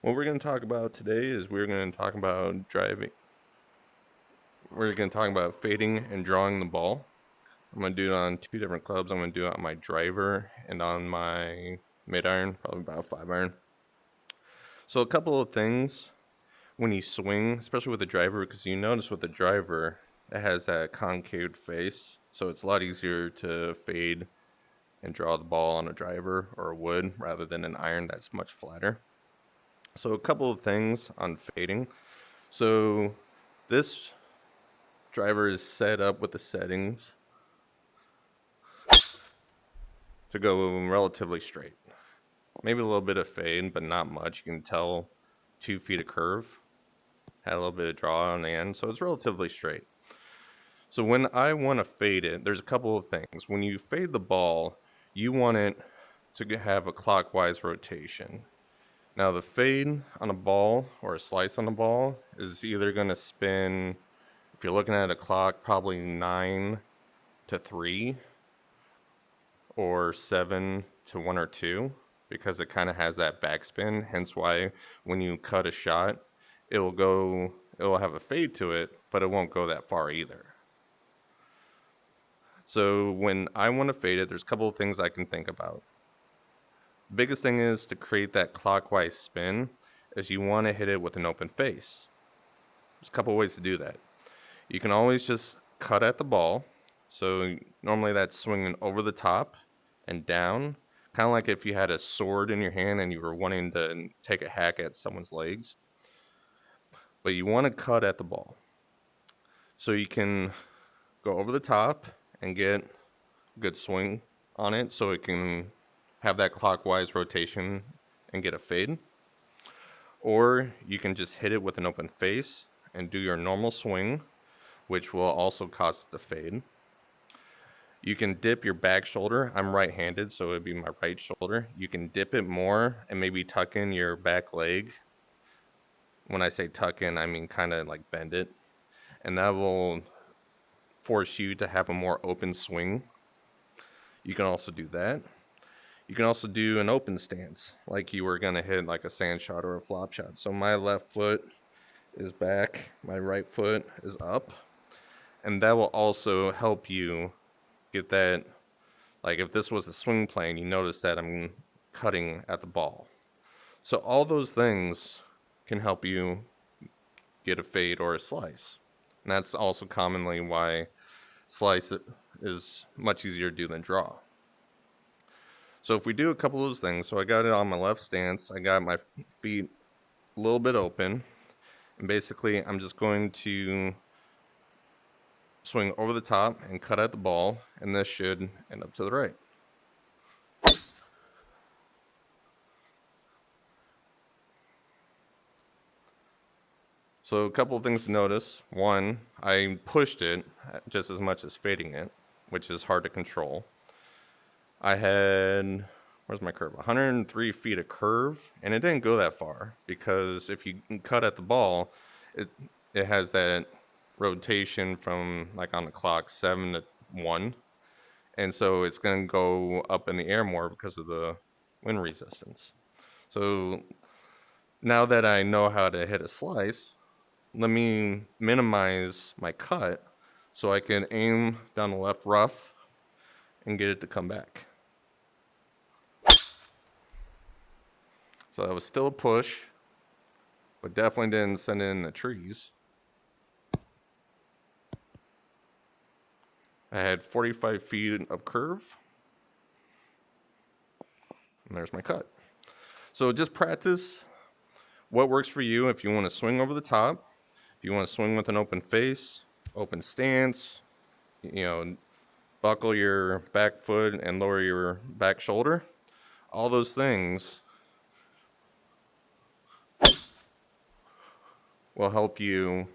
What we're going to talk about today is we're going to talk about driving. We're going to talk about fading and drawing the ball. I'm going to do it on two different clubs. I'm going to do it on my driver and on my mid iron, probably about 5 iron. So, a couple of things when you swing, especially with the driver, because you notice with the driver, it has that concave face. So, it's a lot easier to fade and draw the ball on a driver or a wood rather than an iron that's much flatter. So, a couple of things on fading. So, this driver is set up with the settings to go relatively straight. Maybe a little bit of fade, but not much. You can tell 2 feet of curve, had a little bit of draw on the end, so it's relatively straight. So when I want to fade it, there's a couple of things. When you fade the ball, you want it to have a clockwise rotation. Now the fade on a ball or a slice on a ball is either going to spin, if you're looking at a clock, probably 9 to 3 or 7 to 1 or 2 because it kind of has that backspin. Hence why when you cut a shot, it'll have a fade to it, but it won't go that far either. So when I want to fade it, there's a couple of things I can think about. Biggest thing is to create that clockwise spin is you want to hit it with an open face. There's a couple of ways to do that. You can always just cut at the ball. So normally that's swinging over the top and down, kind of like if you had a sword in your hand and you were wanting to take a hack at someone's legs. But you want to cut at the ball. So you can go over the top and get a good swing on it so it can have that clockwise rotation and get a fade. Or you can just hit it with an open face and do your normal swing, which will also cause it to fade. You can dip your back shoulder. I'm right-handed, so it would be my right shoulder. You can dip it more and maybe tuck in your back leg. When I say tuck in, I mean kind of like bend it. And that will force you to have a more open swing. You can also do that. You can also do an open stance, like you were going to hit like a sand shot or a flop shot. So my left foot is back, my right foot is up. And that will also help you get that. Like if this was a swing plane, you notice that I'm cutting at the ball. So all those things can help you get a fade or a slice. And that's also commonly why slice is much easier to do than draw. So if we do a couple of those things, so I got it on my left stance, I got my feet a little bit open, and basically I'm just going to swing over the top and cut at the ball, and this should end up to the right. So a couple of things to notice. One, I pushed it just as much as fading it, which is hard to control. I had, where's my curve? 103 feet of curve, and it didn't go that far because if you cut at the ball, it it has that rotation from like on the clock 7 to 1, and so it's going to go up in the air more because of the wind resistance. So now that I know how to hit a slice, let me minimize my cut so I can aim down the left rough and get it to come back. So that was still a push, but definitely didn't send it in the trees. I had 45 feet of curve, and there's my cut. So just practice what works for you. If you want to swing over the top, if you want to swing with an open face, open stance, you know, buckle your back foot and lower your back shoulder, all those things will help you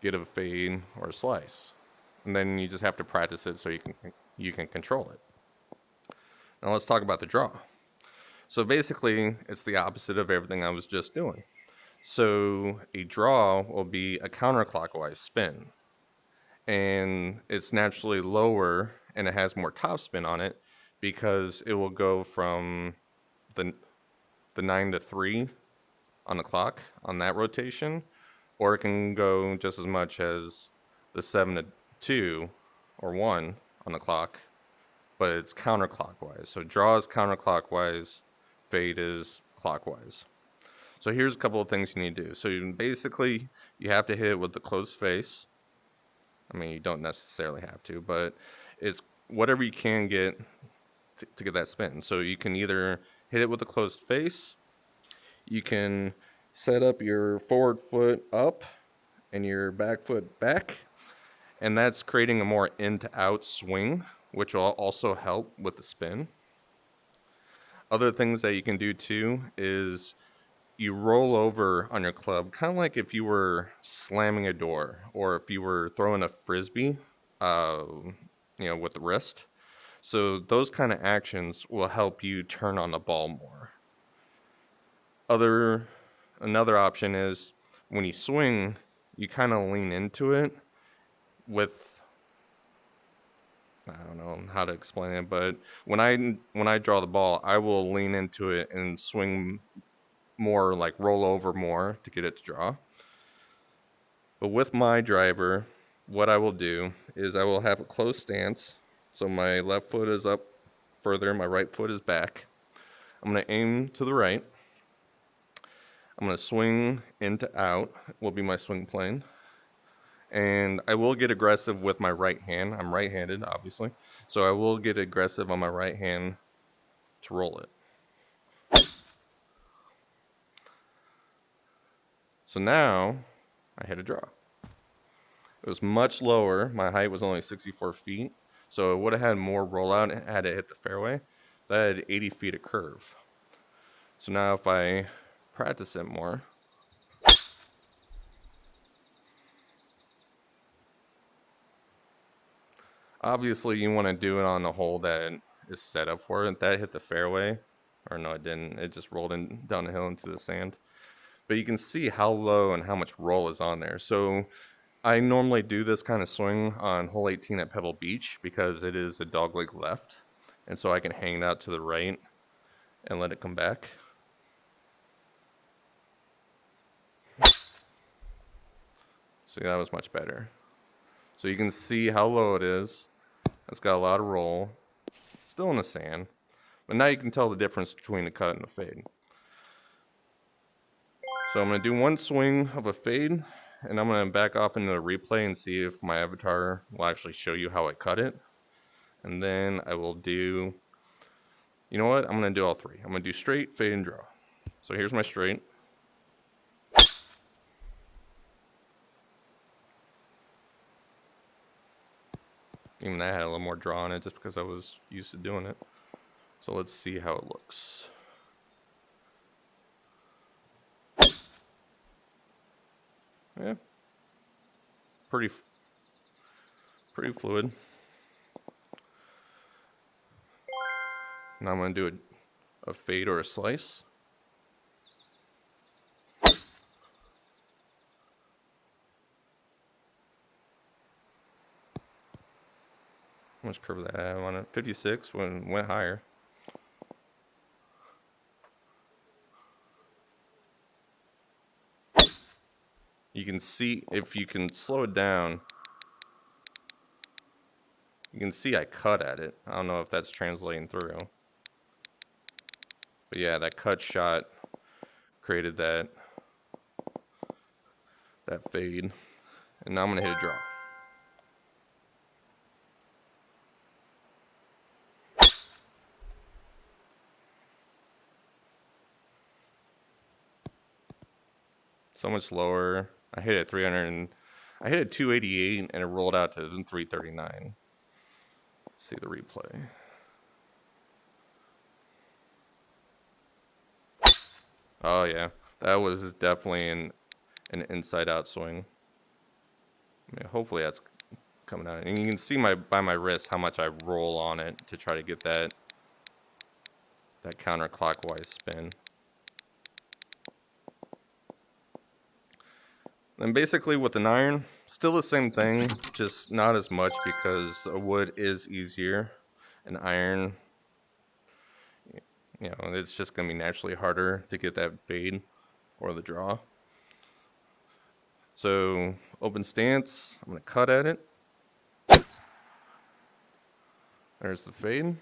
get a fade or a slice. And then you just have to practice it so you can control it. Now let's talk about the draw. So basically, it's the opposite of everything I was just doing. So a draw will be a counterclockwise spin, and it's naturally lower and it has more topspin on it because it will go from the the 9 to 3 on the clock on that rotation, or it can go just as much as the 7 to 2 or 1 on the clock, but it's counterclockwise. So draw is counterclockwise, fade is clockwise. So here's a couple of things you need to do. So basically, you have to hit it with the closed face. I mean, you don't necessarily have to, but it's whatever you can get to get that spin. So you can either hit it with a closed face, you can set up your forward foot up and your back foot back, and that's creating a more in to out swing, which will also help with the spin. Other things that you can do too is you roll over on your club, kind of like if you were slamming a door or if you were throwing a frisbee, uh, with the wrist. So those kind of actions will help you turn on the ball more. Another option is when you swing, you kind of lean into it with, I don't know how to explain it, but when I draw the ball, I will lean into it and swing more, like roll over more to get it to draw. But with my driver, what I will do is I will have a closed stance. So my left foot is up further, my right foot is back. I'm going to aim to the right. I'm going to swing into out, will be my swing plane. And I will get aggressive with my right hand. I'm right-handed, obviously. So I will get aggressive on my right hand to roll it. So now I hit a draw. It was much lower. My height was only 64 feet. So it would have had more rollout had it hit the fairway. That had 80 feet of curve. So now if I practice it more, obviously you want to do it on a hole that is set up for it. That hit the fairway. Or no, it didn't. It just rolled down the hill into the sand. But you can see how low and how much roll is on there. So I normally do this kind of swing on hole 18 at Pebble Beach because it is a dogleg left. And so I can hang it out to the right and let it come back. See, that was much better. So you can see how low it is. It's got a lot of roll. Still in the sand. But now you can tell the difference between a cut and a fade. So I'm going to do one swing of a fade, and I'm going to back off into the replay and see if my avatar will actually show you how I cut it. And then I will do, you know what? I'm going to do all three. I'm going to do straight, fade, and draw. So here's my straight. Even that had a little more draw on it just because I was used to doing it. So let's see how it looks. Yeah. Pretty fluid. Now I'm going to do a fade or a slice. How much curve that I have on it? 56 when it went higher. You can see, if you can slow it down, you can see I cut at it. I don't know if that's translating through. But yeah, that cut shot created that fade. And now I'm going to hit a draw. So much lower. I hit it 300. I hit it 288 and it rolled out to 339. See the replay. Oh yeah, that was definitely an inside out swing. I mean, hopefully that's coming out. And you can see by my wrist how much I roll on it to try to get that counterclockwise spin. And basically with an iron, still the same thing, just not as much because a wood is easier. An iron, it's just going to be naturally harder to get that fade. or the draw. So open stance, I'm going to cut at it. There's the fade.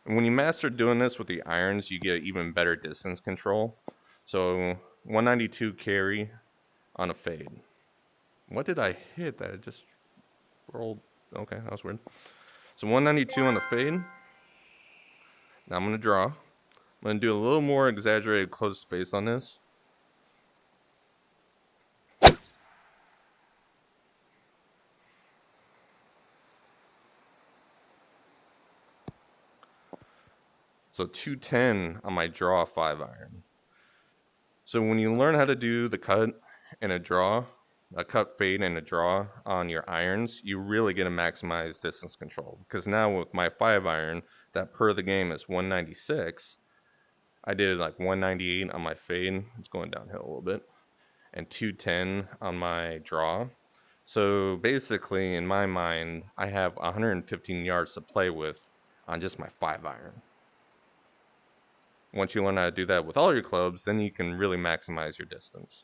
And when you master doing this with the irons, you get even better distance control. So 192 carry on a fade. What did I hit that it just rolled? Okay, that was weird. So 192 on the fade. Now I'm going to draw. I'm going to do a little more exaggerated closed face on this. So 210 on my draw 5-iron. So when you learn how to do the cut and a draw, a cut fade and a draw on your irons, you really get to maximize distance control. Because now with my 5-iron, that per the game is 196. I did like 198 on my fade. It's going downhill a little bit. And 210 on my draw. So basically, in my mind, I have 115 yards to play with on just my 5-iron. Once you learn how to do that with all your clubs, then you can really maximize your distance.